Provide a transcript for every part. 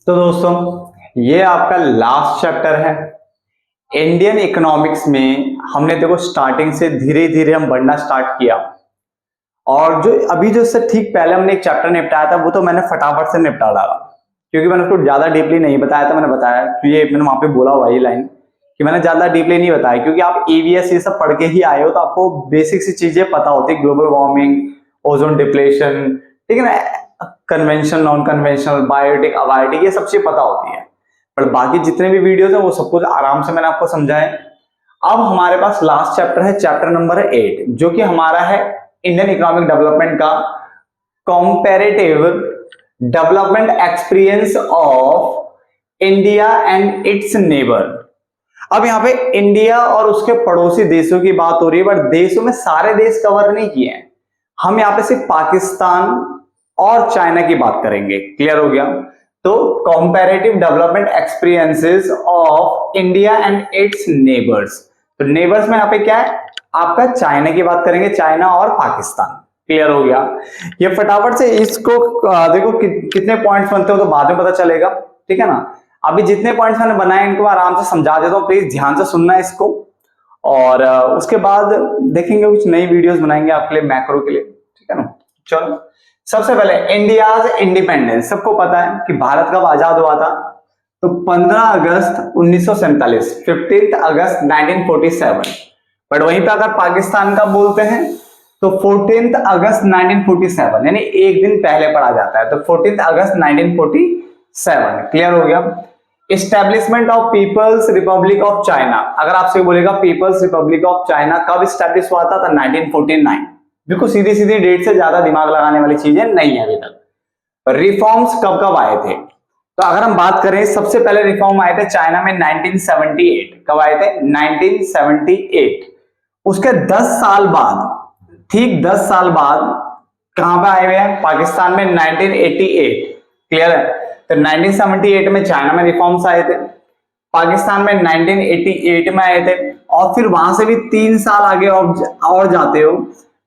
तो दोस्तों ये आपका लास्ट चैप्टर है इंडियन इकोनॉमिक्स में। हमने देखो स्टार्टिंग से धीरे धीरे हम बढ़ना स्टार्ट किया और जो अभी जो इससे ठीक पहले हमने एक चैप्टर निपटाया था वो तो मैंने फटाफट से निपटा डाला, क्योंकि मैंने उसको ज्यादा डीपली नहीं बताया था। मैंने बताया तो ये मैंने वहां पे बोला हुआ ये लाइन कि मैंने ज्यादा डीपली नहीं बताया, क्योंकि आप ईवीएस ये सब पढ़ के ही आए हो तो आपको बेसिक सी चीजें पता होती है, ग्लोबल वार्मिंग, ओजोन डिप्लेशन, ठीक है ना, conventional non conventional, biotic abiotic, ये सब चीजें पता होती है। पर बाकी जितने भी वीडियोस हैं वो सब कुछ आराम से मैंने आपको समझाया। अब हमारे पास लास्ट चैप्टर है, चैप्टर नंबर 8, जो कि हमारा है इंडियन इकोनॉमिक डेवलपमेंट का comparative development experience of India and it's neighbour. अब यहाँ पे इंडिया और उसके पड़ोसी देशों की बात हो रही है, बट देशों में सारे देश कवर नहीं किए हैं। हम यहाँ पे सिर्फ पाकिस्तान और चाइना की बात करेंगे। क्लियर हो गया? तो comparative development experiences of India and it's neighbours. तो नेबर्स में यहाँ पे क्या है, आपका चाइना की बात करेंगे, चाइना और पाकिस्तान। क्लियर हो गया? ये फटाफट से इसको देखो कितने पॉइंट्स बनते हो तो बाद में पता चलेगा, ठीक है ना। अभी जितने पॉइंट्स मैंने बनाए इनको आराम से समझा देता हूँ, प्लीज ध्यान से सुनना इसको। और उसके बाद देखेंगे कुछ नई वीडियोस बनाएंगे आपके लिए, मैक्रो के लिए, ठीक है ना। चलो सबसे पहले इंडियाज इंडिपेंडेंस। सबको पता है कि भारत कब आजाद हुआ था, तो 15 अगस्त 1947, 15 अगस्त 1947। बट वहीं पे अगर पाकिस्तान का बोलते हैं तो 14 अगस्त 1947, यानी एक दिन पहले पढ़ा जाता है, तो 14 अगस्त 1947। क्लियर हो गया? Establishment of People's Republic of China. अगर आपसे बोलेगा पीपल्स रिपब्लिक ऑफ चाइना कब स्टैब्लिश हुआ था, तो 1949। बिल्कुल सीधी सीधी डेट से ज्यादा दिमाग लगाने वाली चीजें नहीं है अभी तक। रिफॉर्म्स कब कब आए थे, तो अगर हम बात करें सबसे पहले रिफॉर्म आए थे चाइना में 1978। कब आए थे? 1978। उसके 10 साल बाद, ठीक 10 साल बाद कहां पे आए हुए हैं? पाकिस्तान में 1988। क्लियर है? तो 1978 में चाइना में रिफॉर्म्स आए थे, पाकिस्तान में 1988 में आए थे, और फिर वहां से भी 3 साल आगे और जाते हो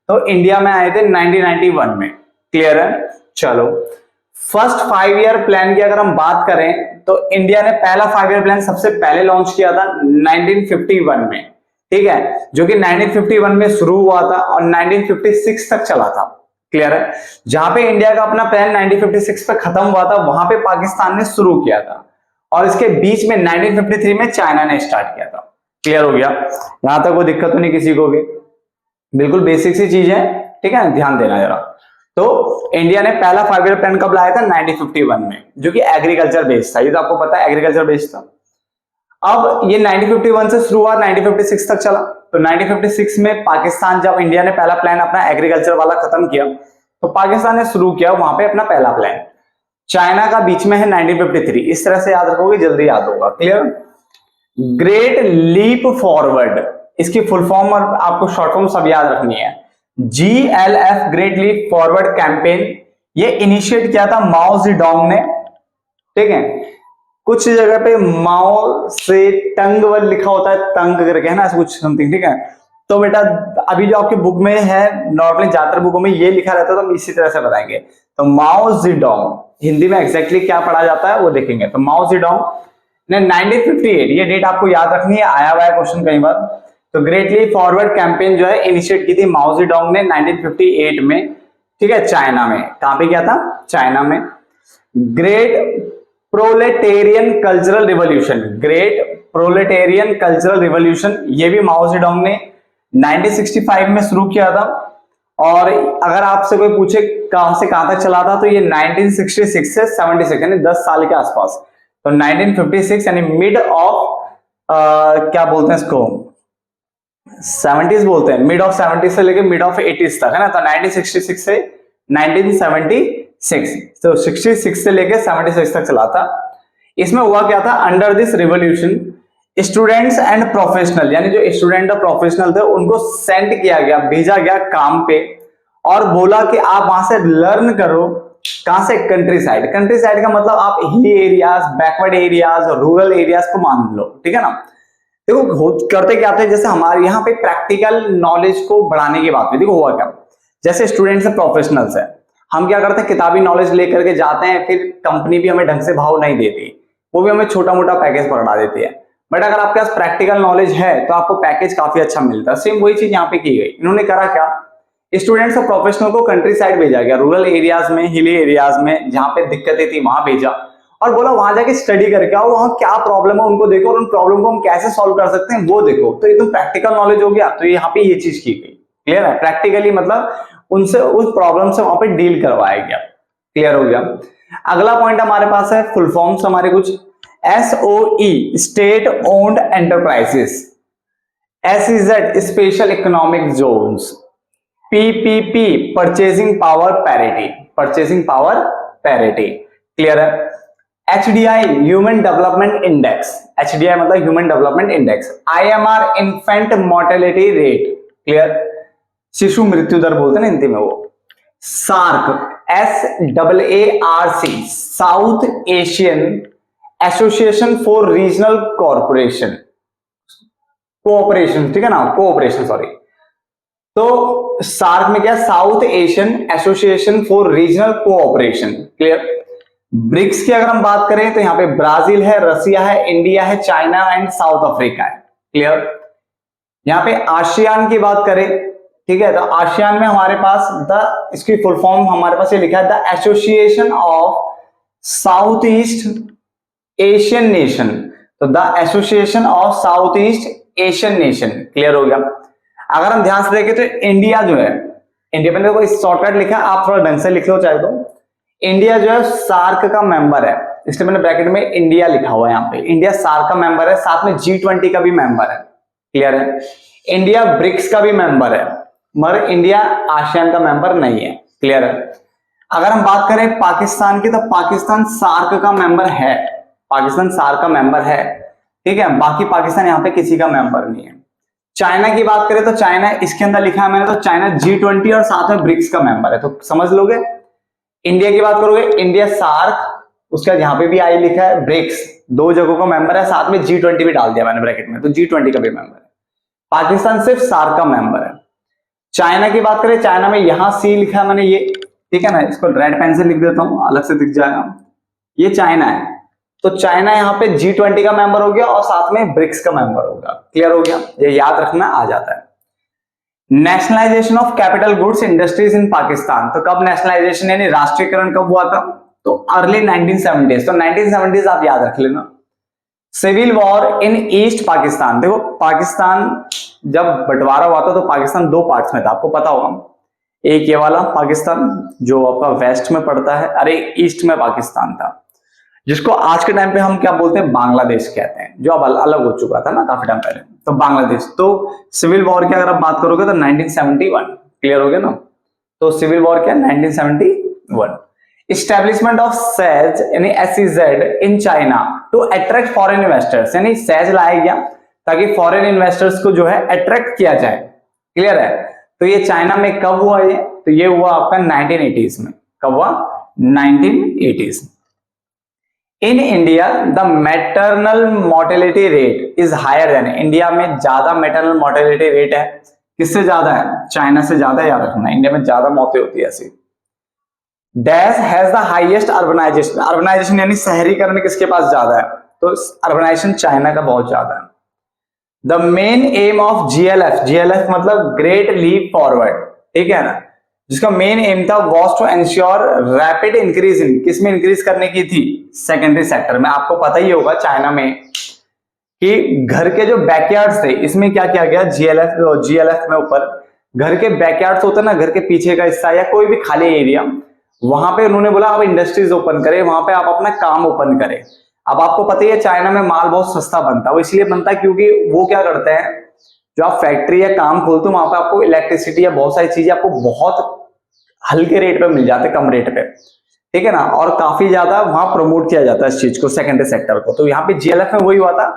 तो इंडिया में आए थे 1991 में। क्लियर है? चलो फर्स्ट 5 ईयर प्लान की अगर हम बात करें तो इंडिया ने पहला 5 ईयर प्लान सबसे पहले लॉन्च किया था 1951 में, ठीक है, जो कि 1951 में शुरू हुआ था और 1956 तक चला था। क्लियर है? जहां पे इंडिया का अपना प्लान 1956 पे खत्म हुआ था, वहां पे पाकिस्तान ने शुरू किया था, और इसके बीच में 1953 में चाइना ने स्टार्ट किया था। क्लियर हो गया? यहां तक कोई दिक्कत तो नहीं किसी को भी? बिल्कुल बेसिक सी चीज है, ठीक है, ध्यान देना जरा। तो इंडिया ने पहला 5 ईयर प्लान कब लाया था? 1951 में, जो कि एग्रीकल्चर बेस्ड था। ये तो आपको पता है एग्रीकल्चर बेस्ड था। अब ये 1951 से शुरू हुआ, 1956 तक चला। तो 1956 में पाकिस्तान, जब इंडिया ने पहला प्लान अपना एग्रीकल्चर वाला खत्म किया, तो पाकिस्तान ने शुरू किया वहां पे अपना पहला प्लान। चाइना का बीच में है 1953। इस तरह से याद रखोगे, जल्दी याद होगा। क्लियर? ग्रेट लीप फॉरवर्ड, इसकी फुल फॉर्म और आपको शॉर्ट फॉर्म सब याद रखनी है। GLF, Great leap Forward campaign, ये इनिशिएट किया था माओ जेडोंग ने, ठीक है। कुछ जगह पे माओ से टंग वर्ड लिखा होता है, तंग करके, है ना, कुछ समथिंग, ठीक है। तो बेटा अभी जो आपकी बुक में है, नॉर्मली ज्यादातर बुकों में ये लिखा रहता है, तो हम इसी तरह से बताएंगे। तो माओ जेडोंग हिंदी में एग्जैक्टली क्या पढ़ा जाता है वो देखेंगे। तो माओ जेडोंग ने 1958, ये डेट आपको याद रखनी है, आया हुआ है क्वेश्चन कई बार। तो ग्रेट लीप फॉरवर्ड कैंपेन जो है इनिशिएट की थी माओ जेडोंग ने 1958 में, ठीक है, चाइना में। कहां पे किया था? चाइना में। Great proletarian cultural revolution, great proletarian cultural revolution, ये भी माओ जेडोंग ने 1965 में शुरू किया था। और अगर आपसे कोई पूछे कहां से कहां तक चला था, तो ये 1966 से 76, यानी 10 साल के आसपास। तो 1956 यानी मिड ऑफ क्या बोलते हैं इसको, 70s बोलते हैं, मिड ऑफ 70s से लेके मिड ऑफ 80s तक, है ना। तो 1966 से 1976, तो 66 से लेके 76 तक चला था। इसमें हुआ क्या था? Under this revolution students and professional, यानी जो स्टूडेंट और प्रोफेशनल थे उनको सेंड किया गया, भेजा गया काम पे, और बोला कि आप वहां से लर्न करो। कहां से? Country side. कंट्री साइड का मतलब आप हिली एरियाज, बैकवर्ड एरियाज और रूरल एरियाज को मान लो, ठीक है ना। देखो करते क्या थे, जैसे हमारे यहाँ पे प्रैक्टिकल नॉलेज को बढ़ाने की बात है। देखो हुआ क्या, जैसे स्टूडेंट्स और प्रोफेशनल्स है, हम क्या करते हैं, किताबी नॉलेज लेकर के जाते हैं, फिर कंपनी भी हमें ढंग से भाव नहीं देती, वो भी हमें छोटा मोटा पैकेज पकड़ा देती है। बट अगर आपके पास प्रैक्टिकल नॉलेज है तो आपको पैकेज काफी अच्छा मिलता है। सेम वही चीज यहाँ पे की गई। इन्होंने करा क्या, स्टूडेंट्स और प्रोफेशनल को कंट्री साइड भेजा गया, रूरल एरियाज में, हिली एरियाज में जहां पे दिक्कतें थी वहां भेजा, और बोला वहां जाके स्टडी करके आओ, वहां क्या प्रॉब्लम है उनको देखो, और उन प्रॉब्लम को हम कैसे सॉल्व कर सकते हैं वो देखो। तो ये तो प्रैक्टिकल नॉलेज हो गया। तो यहाँ पे ये चीज की गई। क्लियर है, प्रैक्टिकली मतलब उनसे उस प्रॉब्लम से वहां पे डील करवाया गया। क्लियर हो गया। अगला पॉइंट हमारे पास है फुल फॉर्म्स हमारे कुछ, SOE state owned enterprises, SEZ special economic zones, PPP purchasing power parity, purchasing power parity. Clear है। HDI human development index, HDI मतलब human development index, IMR infant mortality rate, clear, शिशु मृत्यु दर बोलते हैं ना हिंदी में वो। SAARC, SAARC south Asian association for regional corporation, cooperation, ठीक है ना, कोऑपरेशन सॉरी। तो सार्क में क्या, south Asian association for regional cooperation. Clear. BRICS की अगर हम बात करें तो यहाँ पे ब्राजील है, रसिया है, इंडिया है, चाइना एंड साउथ अफ्रीका है। क्लियर। यहाँ पे आसियान की बात करें, ठीक है, तो आसियान में हमारे पास इसकी फुल फॉर्म हमारे पास ये लिखा है, the association of south east Asian nation. तो the association of south east Asian nation. Clear हो गया। अगर हम ध्यान से देखें तो इंडिया जो है, इंडिया में देखो शॉर्टकट लिखा है, आप थोड़ा ढंग से लिख लो चाहे तो। इंडिया जो है सार्क का मेंबर है, इसलिए मैंने ब्रैकेट में इंडिया लिखा हुआ है यहाँ पे। इंडिया सार्क का मेंबर है, साथ में G20 का भी मेंबर है। क्लियर है। इंडिया ब्रिक्स का भी मेंबर है, मगर इंडिया आसियान का मेंबर नहीं है। क्लियर है। अगर हम बात करें पाकिस्तान की, तो पाकिस्तान सार्क का मेंबर है, पाकिस्तान सार्क का मेंबर है, ठीक है, बाकी पाकिस्तान यहाँ पे किसी का मेंबर नहीं है। चाइना की बात करें तो चाइना इसके अंदर लिखा है मैंने, तो चाइना G20 और साथ में ब्रिक्स का मेंबर है, तो समझ लोगे। इंडिया की बात करोगे, इंडिया सार्क, उसका यहाँ पे भी आई लिखा है, ब्रिक्स, दो जगहों का मेंबर है, साथ में G20 भी डाल दिया मैंने ब्रैकेट में, तो G20 का भी मेंबर है। पाकिस्तान सिर्फ सार्क का मेंबर है। चाइना की बात करें, चाइना में यहां सी लिखा है मैंने, ये ठीक है ना, इसको रेड पेन से लिख देता हूं, अलग से दिख जाएगा, ये चाइना है। तो चाइना यहाँ पे G20 का मेंबर हो गया और साथ में ब्रिक्स का मेंबर होगा। क्लियर हो गया, ये याद रखना आ जाता है। Nationalisation of capital goods industries इन पाकिस्तान, तो कब नेशनलाइजेशन यानी राष्ट्रीयकरण कब हुआ था, तो अर्ली 1970s, तो 1970s आप याद रख लेना। Civil war in East Pakistan, देखो पाकिस्तान जब बंटवारा हुआ था तो पाकिस्तान दो पार्ट्स में था, आपको पता होगा। एक ये वाला पाकिस्तान जो आपका वेस्ट में पड़ता है, अरे ईस्ट में पाकिस्तान था, जिसको आज के टाइम पे हम क्या बोलते हैं, बांग्लादेश कहते हैं, जो अब अलग हो चुका था ना काफी टाइम पहले, तो बांग्लादेश। तो सिविल वॉर की अगर आप बात करोगे तो 1971। क्लियर हो गया ना, तो सिविल वॉर क्या, 1971। एस्टेब्लिशमेंट ऑफ सेज यानी SEZ in China to attract foreign investors, यानी सेज लाया गया ताकि फॉरेन इन्वेस्टर्स को जो है अट्रैक्ट किया जाए। क्लियर है। तो ये चाइना में कब हुआ, ये तो ये हुआ आपका 1980s में। कब हुआ, 1980s। In India the maternal mortality rate is higher than, India में ज्यादा मैटरनल मोर्टेलिटी रेट है, किससे ज्यादा है, चाइना से ज्यादा, याद रखना, इंडिया में ज्यादा मौतें होती है ऐसी। Dash has the highest urbanisation, urbanisation यानी शहरीकरण किसके पास ज्यादा है, तो अर्बनाइजेशन चाइना का बहुत ज्यादा है। The main aim of GLF, GLF मतलब ग्रेट लीप फॉरवर्ड, ठीक है ना, जिसका मेन एम था was to ensure rapid increase in, किसमें इंक्रीज करने की थी, सेकेंडरी सेक्टर में। आपको पता ही होगा चाइना में कि घर के जो बैकयार्ड्स थे, इसमें क्या किया गया, GLF में ऊपर घर के बैकयार्ड्स होते हैं ना, घर के पीछे का हिस्सा या कोई भी खाली एरिया, वहां पे उन्होंने बोला आप इंडस्ट्रीज ओपन करें, वहां पे आप अपना काम ओपन करें। अब आपको पता ही है चाइना में माल बहुत सस्ता बनता है, वो इसलिए बनता है क्योंकि वो क्या करते हैं, जो आप फैक्ट्री या काम खोलते हो वहां पे आपको इलेक्ट्रिसिटी या बहुत सारी चीजें आपको बहुत हल्के रेट पे मिल जाते, कम रेट पे, ठीक है ना, और काफी ज्यादा वहां प्रमोट किया जाता है इस चीज को, सेकेंडरी सेक्टर को। तो यहाँ पे GLF में वही हुआ था,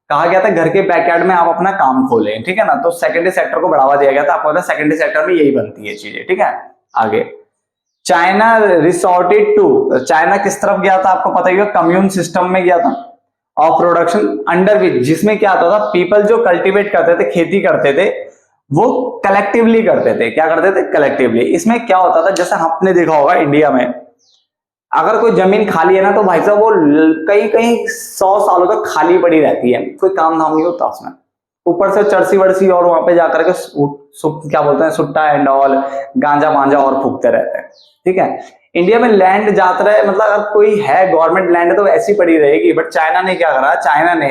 कहा गया था घर के बैकयार्ड में आप अपना काम खोलें, ठीक है ना, तो सेकेंडरी सेक्टर को बढ़ावा दिया गया था। आपको पता है सेकेंडरी सेक्टर में यही बनती है चीजें, ठीक है। आगे चाइना रिसोर्टेड टू, चाइना किस तरफ गया था, आपको पता ही होगा, कम्यून सिस्टम में गया था ऑफ प्रोडक्शन, अंडर विच, जिसमें क्या होता था, पीपल जो कल्टीवेट करते थे, खेती करते थे, वो कलेक्टिवली करते थे। क्या करते थे? कलेक्टिवली। इसमें क्या होता था, जैसे आपने देखा होगा इंडिया में अगर कोई जमीन खाली है ना, तो भाई साहब वो कई कई 100 सालों तक खाली पड़ी रहती है, कोई काम धाम नहीं होता उसमें। ऊपर से चरसी वरसी और वहां पे जाकर के क्या बोलते हैं, सुट्टा एंड ऑल, गांजा मांजा और फूकते रहते हैं। ठीक है, इंडिया में लैंड जाता रहे, मतलब अगर कोई है गवर्नमेंट लैंड है तो ऐसी पड़ी रहेगी। बट चाइना ने क्या करा, चाइना ने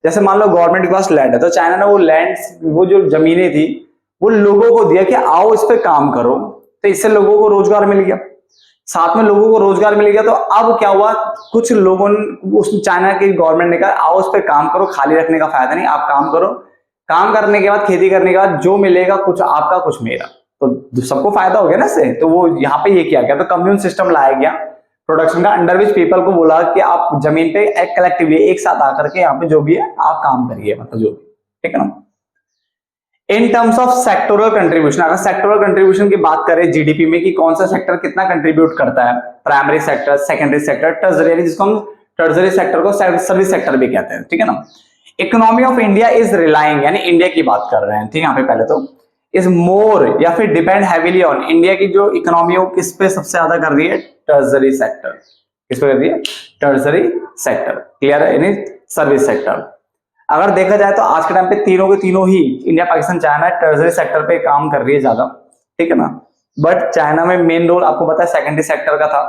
जैसे मान लो गवर्नमेंट के पास लैंड है, तो चाइना ने वो लैंड, वो जो जमीनें थी वो लोगों को दिया कि आओ इस पे काम करो, तो इससे लोगों को रोजगार मिल गया, साथ में लोगों को रोजगार मिल गया। तो अब क्या हुआ, कुछ लोगों ने, उस चाइना की गवर्नमेंट ने कहा आओ इस पे काम करो, खाली रखने का फायदा नहीं, आप काम करो, काम करने के बाद, खेती करने के बाद जो मिलेगा कुछ आपका कुछ मेरा, तो सबको फायदा हो गया ना इससे। तो वो यहाँ पे ये किया गया, तो कम्युन सिस्टम लाया गया प्रोडक्शन का, अंडर विच पीपल को बोला कि आप जमीन पे कलेक्टिवली एक साथ आकर के यहाँ पे जो भी है आप काम करिए, मतलब जो भी, ठीक है ना। In terms of sectoral contribution, अगर सेक्टोरल कंट्रीब्यूशन की बात करें जीडीपी में कि कौन सा सेक्टर कितना कंट्रीब्यूट करता है, primary sector, secondary sector, tertiary, जिसको हम टर्सरी सेक्टर को सर्विस सेक्टर भी कहते हैं, ठीक है ना। Economy of India is relying, यानी इंडिया की बात कर रहे हैं, ठीक है, यहाँ पे पहले तो इज मोर या फिर डिपेंड हैवीली ऑन, इंडिया की जो इकोनॉमी है किस पे सबसे ज्यादा कर रही है, टर्सरी सेक्टर। किस पे कर रही है? टर्सरी सेक्टर, क्लियर है, यानी सर्विस सेक्टर। अगर देखा जाए तो आज के टाइम पे तीनों के तीनों ही, India, Pakistan, China, tertiary sector पे काम कर रही है ज्यादा, ठीक है ना। बट चाइना में मेन रोल आपको पता है सेकेंडरी सेक्टर का था।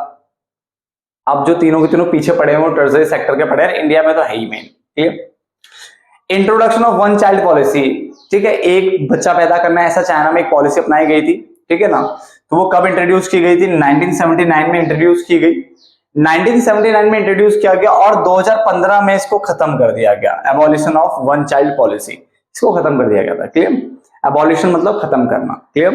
अब जो तीनों के तीनों पीछे पड़े हैं वो टर्सरी सेक्टर के पड़े हैं, इंडिया में तो है ही मेन, ठीक है। Introduction of one child policy, ठीक है, एक बच्चा पैदा करना, ऐसा चाइना में एक पॉलिसी अपनाई गई थी, ठीक है ना। तो वो कब इंट्रोड्यूस की गई थी? 1979 में इंट्रोड्यूस की गई, 1979 में इंट्रोड्यूस किया गया और 2015 में इसको खत्म कर दिया गया। Abolition of one child policy, इसको खत्म कर दिया गया था, क्लियर। एबॉलिशन मतलब खत्म करना, clear.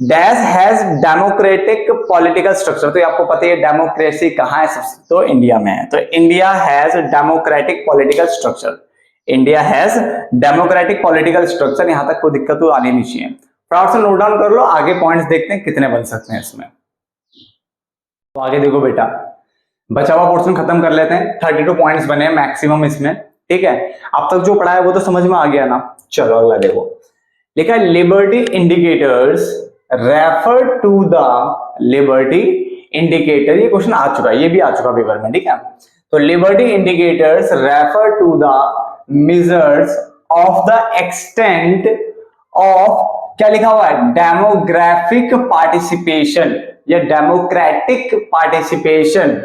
Dash has democratic political structure, तो आपको पता है डेमोक्रेसी कहां है सबसे, तो इंडिया में है। तो India has democratic political structure, India has democratic political structure. यहां तक कोई दिक्कत तो आनी नहीं चाहिए। फटाफट से नोट डाउन कर लो, आगे पॉइंट्स देखते हैं कितने बन सकते हैं इसमें। तो आगे देखो बेटा, बचा हुआ पोर्शन खत्म कर लेते हैं। 32 पॉइंट्स बने हैं मैक्सिमम इसमें, ठीक है। अब तक जो पढ़ा है वो तो समझ में आ गया ना। चलो अगला देखो, लिखा है liberty indicators refer to the liberty indicator. ये क्वेश्चन आ चुका है, ये भी आ चुका पेपर में, ठीक है। तो liberty indicators refer to the measures of the extent of, क्या लिखा हुआ है, डेमोग्राफिक पार्टिसिपेशन या डेमोक्रेटिक पार्टिसिपेशन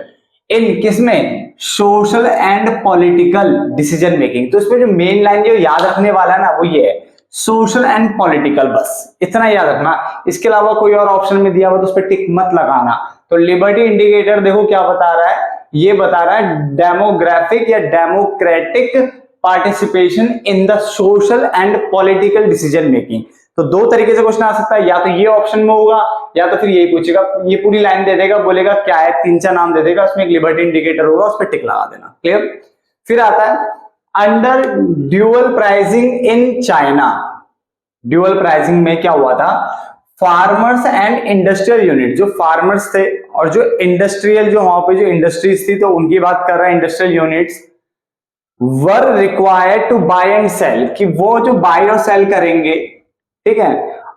इन किसमें, social and political decision making. तो इसमें जो मेन लाइन जो याद रखने वाला है ना वो ये है, सोशल एंड पॉलिटिकल, बस इतना याद रखना। इसके अलावा कोई और ऑप्शन में दिया हुआ तो उस पर टिक मत लगाना। तो लिबर्टी इंडिकेटर देखो क्या बता रहा है, ये बता रहा है डेमोग्राफिक या democratic participation in the social and political decision making. तो दो तरीके से क्वेश्चन आ सकता है, या तो ये ऑप्शन में होगा या तो फिर यही पूछेगा, ये पूरी लाइन दे देगा, बोलेगा क्या है, 3-4 नाम दे देगा, उसमें एक लिबर्टी इंडिकेटर होगा, उस पर टिक लगा देना, क्लियर। फिर आता है under dual pricing in China. Dual pricing में क्या हुआ था, फार्मर्स एंड इंडस्ट्रियल यूनिट, जो फार्मर्स थे और जो इंडस्ट्रियल, जो वहां पे जो इंडस्ट्रीज थी, तो उनकी बात कर रहा है, industrial units were required to buy and sell, कि वो जो बाय और सेल करेंगे, ठीक है,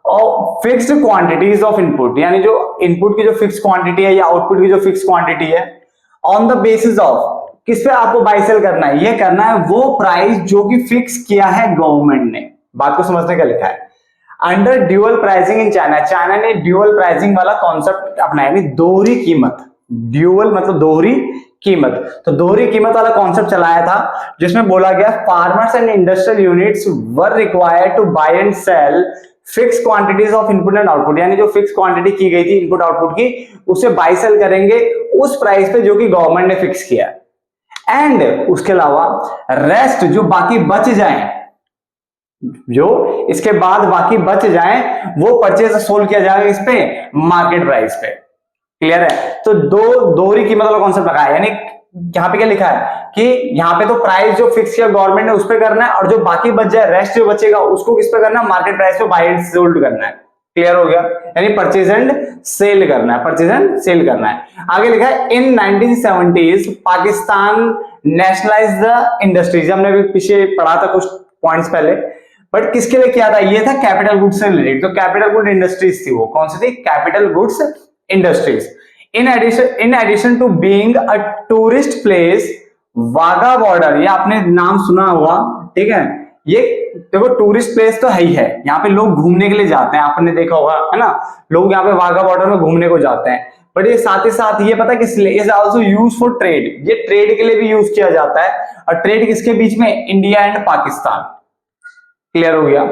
और फिक्स्ड क्वांटिटीज ऑफ इनपुट, यानी जो इनपुट की जो फिक्स क्वांटिटी है या आउटपुट की जो फिक्स क्वांटिटी है, ऑन द बेसिस ऑफ, किस पे आपको बाय सेल करना है, ये करना है वो प्राइस जो कि फिक्स किया है गवर्नमेंट ने। बात को समझने का लिखा है under dual pricing in China. China ने ड्यूअल प्राइसिंग वाला कॉन्सेप्ट अपनाया, यानी दोहरी कीमत, ड्यूअल मतलब दोहरी कीमत, तो दोहरी कीमत वाला कॉन्सेप्ट चलाया था, जिसमें बोला गया farmers and industrial units were required to buy and sell fix quantities of input and output, यानी जो फिक्स क्वांटिटी की गई थी इनपुट आउटपुट की, उसे बाय सेल करेंगे उस प्राइस पे जो कि गवर्नमेंट ने फिक्स किया। एंड उसके अलावा रेस्ट जो बाकी बच जाए, जो इसके बाद बाकी बच जाए, वो परचेज सोल्ड किया जाएगा इस पे मार्केट प्राइस पे, क्लियर है। तो दोहरी कीमत वाला कॉन्सेप्ट लगा है, यानी यहाँ पे क्या लिखा है कि यहाँ पे तो प्राइस जो फिक्स किया गवर्नमेंट ने उस पे करना है, और जो बाकी बच जाए, रेस्ट जो बचेगा, उसको किस पे करना है, मार्केट प्राइस पे बाय एंड सोल्ड करना है, क्लियर हो गया। यानी परचेज एंड सेल करना है, परचेज एंड सेल करना है। आगे लिखा है इन 1970s Pakistan nationalise the industries, हमने भी पीछे पढ़ा था कुछ पॉइंट्स पहले। बट किसके लिए किया था, ये था कैपिटल गुड्स से रिलेटेड। तो कैपिटल गुड इंडस्ट्रीज थी वो, कौन सी थी, capital goods industries. In addition to being a tourist place, Wagah border, ये आपने नाम सुना हुआ, ठीक है। ये देखो टूरिस्ट प्लेस तो है ही है, यहाँ पे लोग घूमने के लिए जाते हैं, आपने देखा होगा है ना, लोग यहाँ पे वाघा बॉर्डर में घूमने को जाते हैं। बट ये साथ ही साथ ये पता किस लिए, is also use for trade, ये ट्रेड के लिए भी यूज किया जाता है। और ट्रेड किसके बीच में, इंडिया एंड पाकिस्तान। क्लियर हो गया,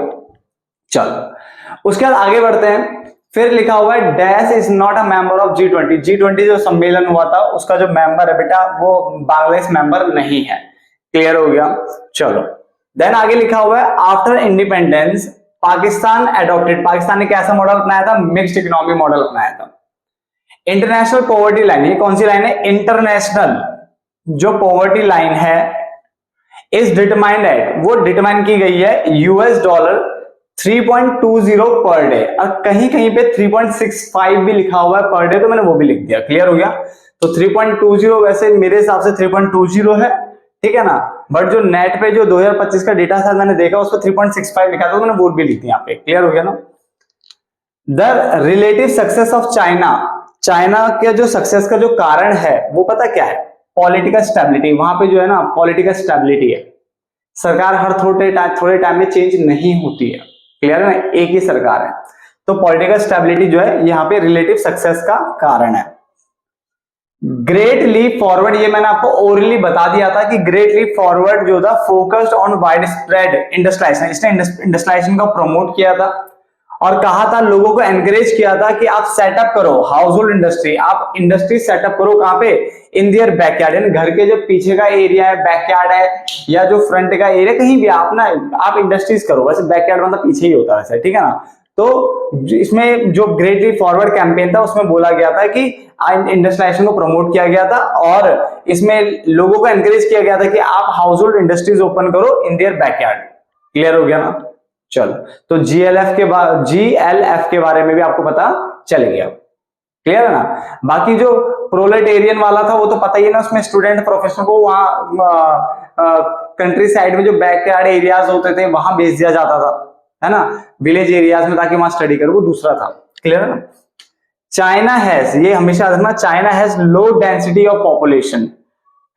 चलो उसके बाद आगे बढ़ते हैं। फिर लिखा हुआ है dash is not a member of G20। G20 जो सम्मेलन हुआ था उसका जो मेंबर है बेटा वो बांग्लादेश मेंबर नहीं है। क्लियर हो गया, चलो देन आगे लिखा हुआ है after independence Pakistan adopted, Pakistan ने कैसा मॉडल अपनाया था, मिक्स्ड इकोनॉमी मॉडल अपनाया था। इंटरनेशनल पॉवर्टी लाइन, ये कौन सी लाइन है, इंटरनेशनल जो पॉवर्टी लाइन है इज डिटरमाइंड एट, वो डिटरमाइन की गई है $3.20 पर डे, और कहीं कहीं पे 3.65 भी लिखा हुआ है पर डे, तो मैंने वो भी लिख दिया। क्लियर हो गया, तो 3.20 वैसे मेरे हिसाब से 3.20 है, ठीक है ना, बट जो नेट पे जो 2025 का डेटा था मैंने देखा उस पर 3.65 लिखा था, तो मैंने वो भी लिख दिया यहाँ पे। क्लियर हो गया ना। The relative success of China, China के जो सक्सेस का जो कारण है वो पता क्या है, पॉलिटिकल स्टेबिलिटी। वहां पे जो है ना पॉलिटिकल स्टेबिलिटी है, सरकार हर थोड़े टाइम में चेंज नहीं होती है। क्लियर है ना, एक ही सरकार है, तो पॉलिटिकल स्टेबिलिटी जो है यहाँ पे रिलेटिव सक्सेस का कारण है। ग्रेट लीप फॉरवर्ड, ये मैंने आपको ओरली बता दिया था कि ग्रेट लीप फॉरवर्ड जो था focused on widespread industrialisation, इसने इंडस्ट्रियलाइजेशन को प्रमोट किया था और कहा था, लोगों को एनकरेज किया था कि आप सेटअप करो हाउस होल्ड इंडस्ट्री, आप इंडस्ट्री सेटअप करो कहां पे, इन देयर बैकयार्ड, यानी घर के जो पीछे का एरिया है बैकयार्ड है या जो फ्रंट का एरिया कहीं भी आप ना आप इंडस्ट्रीज करो, वैसे बैकयार्ड मतलब पीछे ही होता है, ठीक है ना। तो इसमें जो ग्रेट लीप फॉरवर्ड कैंपेन था उसमें बोला गया था कि इंडस्ट्रियलाइजेशन को प्रमोट किया गया था और इसमें लोगों को एनकरेज किया गया था कि आप हाउस होल्ड इंडस्ट्रीज ओपन करो इन देयर बैकयार्ड। क्लियर हो गया ना, चलो तो GLF के बारे में भी आपको पता चल गया। क्लियर है ना। बाकी जो प्रोलेटेरियन वाला था वो तो पता ही है ना, उसमें स्टूडेंट प्रोफेशनल को वहां कंट्री साइड में जो बैकयार्ड एरियाज होते थे वहां भेज दिया जाता था, है ना, विलेज एरियाज में, ताकि वहां स्टडी करो, वो दूसरा था। क्लियर है ना। चाइना हैज, ये हमेशा रखना, China has low density of population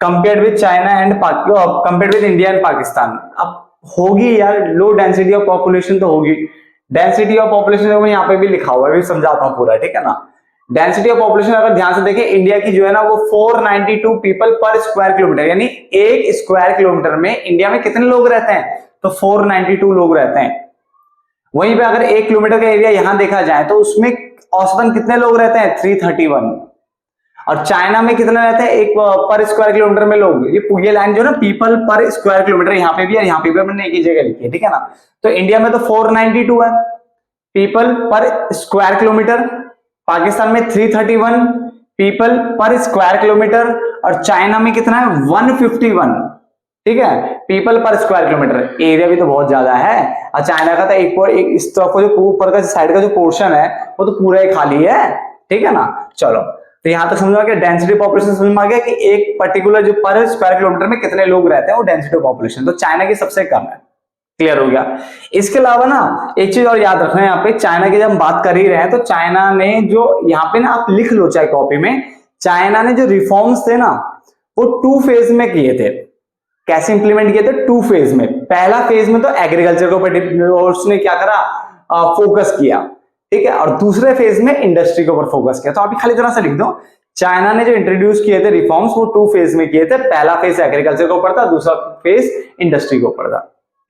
compared with China and compared with India and Pakistan. अब होगी यार, लो डेंसिटी ऑफ पॉपुलेशन तो होगी, डेंसिटी ऑफ पॉपुलेशन मैं यहाँ पे भी लिखा हुआ है, भी समझाता हूँ पूरा, ठीक है ना। डेंसिटी ऑफ पॉपुलेशन अगर ध्यान से देखें, इंडिया की जो है ना वो 492 पीपल पर स्क्वायर किलोमीटर, यानी एक स्क्वायर किलोमीटर में इंडिया में कितने लोग रहते हैं, तो 492 लोग रहते हैं। वहीं पे अगर 1 किलोमीटर का एरिया यहां देखा जाए तो उसमें औसतन कितने लोग रहते हैं, 331। और चाइना में कितने रहते हैं, एक पर स्क्वायर किलोमीटर में लोग, ये लाइन जो है ना पीपल पर स्क्वायर किलोमीटर, यहाँ पे भी और यहाँ पे भी मैंने एक ही जगह लिखी है, ठीक है ना। तो इंडिया में तो 492 है पीपल पर स्क्वायर किलोमीटर, पाकिस्तान में 331 पीपल पर स्क्वायर किलोमीटर, और चाइना में कितना है 151, ठीक है, पीपल पर स्क्वायर किलोमीटर। एरिया भी तो बहुत ज्यादा है, और चाइना का तो एक इस तरफ जो ऊपर का साइड का जो पोर्शन है वो तो पूरा ही खाली है, ठीक है ना। चलो तो यहां तक समझ में आ गया, डेंसिटी पॉपुलेशन समझ में आ गया कि एक पर्टिकुलर जो पर स्क्वायर किलोमीटर में कितने लोग रहते हैं वो डेंसिटी पॉपुलेशन, तो चाइना की सबसे कम है। क्लियर हो गया। इसके अलावा ना एक चीज और याद रखना है, यहाँ पे चाइना की जब हम बात कर ही रहे हैं तो चाइना ने जो यहाँ पे ना आप लिख लो चाहे कॉपी में, चाइना ने जो रिफॉर्म्स थे ना वो 2 फेज में किए थे। कैसे इंप्लीमेंट किए थे, 2 फेज में। पहला फेज में तो एग्रीकल्चर के ऊपर उसने क्या करा, फोकस किया, ठीक है, और दूसरे फेज में इंडस्ट्री के ऊपर फोकस किया। तो आप खाली तरह से लिख दो, चाइना ने जो इंट्रोड्यूस किए थे रिफॉर्म्स वो 2 फेज में किए थे, पहला फेज एग्रीकल्चर के ऊपर था, दूसरा फेज इंडस्ट्री के ऊपर था।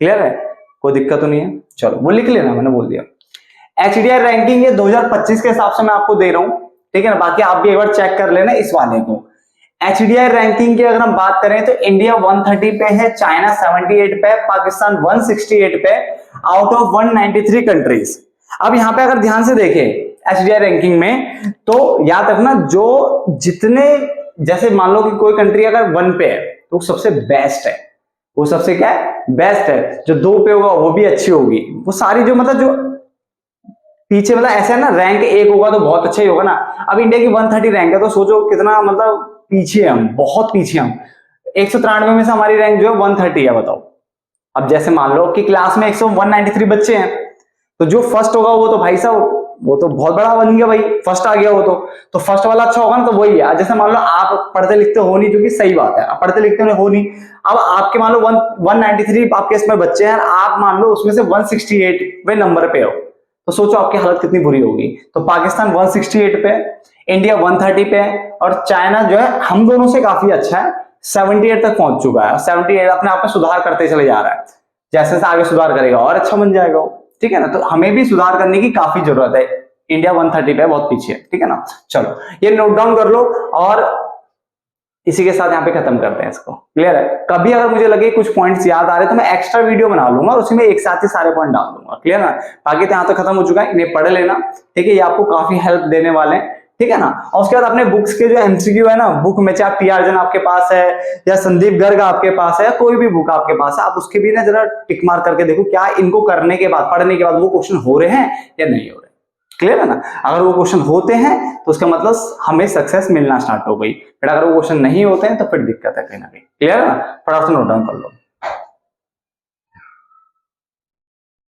क्लियर है, कोई दिक्कत तो नहीं है। चलो वो लिख लेना, मैंने बोल दिया। HDI रैंकिंग ये 2025 के हिसाब से मैं आपको दे रहा हूं, ठीक है ना, बाकी आप भी एक बार चेक कर लेना इस वाले को। HDI रैंकिंग की अगर हम बात करें तो इंडिया 130 पे है, चाइना 78 पे, पाकिस्तान 168 पे आउट ऑफ 193 कंट्रीज। अब यहाँ पे अगर ध्यान से देखें HDI रैंकिंग में तो याद रखना, जो जितने जैसे मान लो कि कोई कंट्री अगर 1 पे है तो सबसे बेस्ट है, वो सबसे क्या है, बेस्ट है। जो 2 पे होगा वो भी अच्छी होगी, वो सारी जो मतलब जो पीछे मतलब ऐसा है ना, रैंक 1 होगा तो बहुत अच्छा ही होगा ना। अब इंडिया की 130 रैंक है तो सोचो कितना मतलब पीछे हम, बहुत पीछे हम। 193 में से हमारी रैंक जो है 130 है, बताओ अब जैसे मान लो कि क्लास में 193 बच्चे हैं, तो जो फर्स्ट होगा वो तो भाई साहब वो तो बहुत बड़ा बन गया भाई, फर्स्ट आ गया वो तो फर्स्ट वाला अच्छा होगा ना, तो वही है। जैसे मान लो आप पढ़ते लिखते हो नहीं, जो कि सही बात है, आप पढ़ते लिखते हो नहीं, अब आपके मान लो 193 आपके इसमें बच्चे हैं, आप मान लो उसमें से 168वें नंबर पे हो, तो सोचो आपकी हालत कितनी बुरी होगी। तो पाकिस्तान 168 पे, इंडिया 130 पे, और चाइना जो है हम दोनों से काफी अच्छा है, 78 तक पहुंच चुका है। 78 अपने आप में सुधार करते चले जा रहा है, जैसे जैसे आगे सुधार करेगा और अच्छा बन जाएगा वो, ठीक है ना। तो हमें भी सुधार करने की काफी जरूरत है, इंडिया 130 पे बहुत पीछे है, ठीक है ना। चलो ये नोट डाउन कर लो, और इसी के साथ यहाँ पे खत्म करते हैं इसको, क्लियर है। कभी अगर मुझे लगे कुछ पॉइंट्स याद आ रहे तो मैं एक्स्ट्रा वीडियो बना लूंगा और उसी में एक साथ ही सारे पॉइंट डाल दूंगा, क्लियर ना। बाकी तो यहाँ तो खत्म हो चुका है, इन्हें पढ़ लेना, ठीक है, ये आपको काफी हेल्प देने वाले हैं, ठीक है ना। और उसके बाद अपने बुक्स के जो एमसीक्यू है ना, बुक में चाहे पी अर्जुन आपके पास है या संदीप गर्ग आपके पास है या कोई भी बुक आपके पास है, आप उसके भी ना जरा टिक मार करके देखो क्या इनको करने के बाद, पढ़ने के बाद वो क्वेश्चन हो रहे हैं या नहीं हो रहे, क्लियर है ना। अगर वो क्वेश्चन होते हैं तो उसका मतलब हमें सक्सेस मिलना स्टार्ट हो गई, फिर अगर वो क्वेश्चन नहीं होते हैं तो फिर दिक्कत है कहीं ना कहीं, क्लियर है ना। फटाफट नोट डाउन कर लो।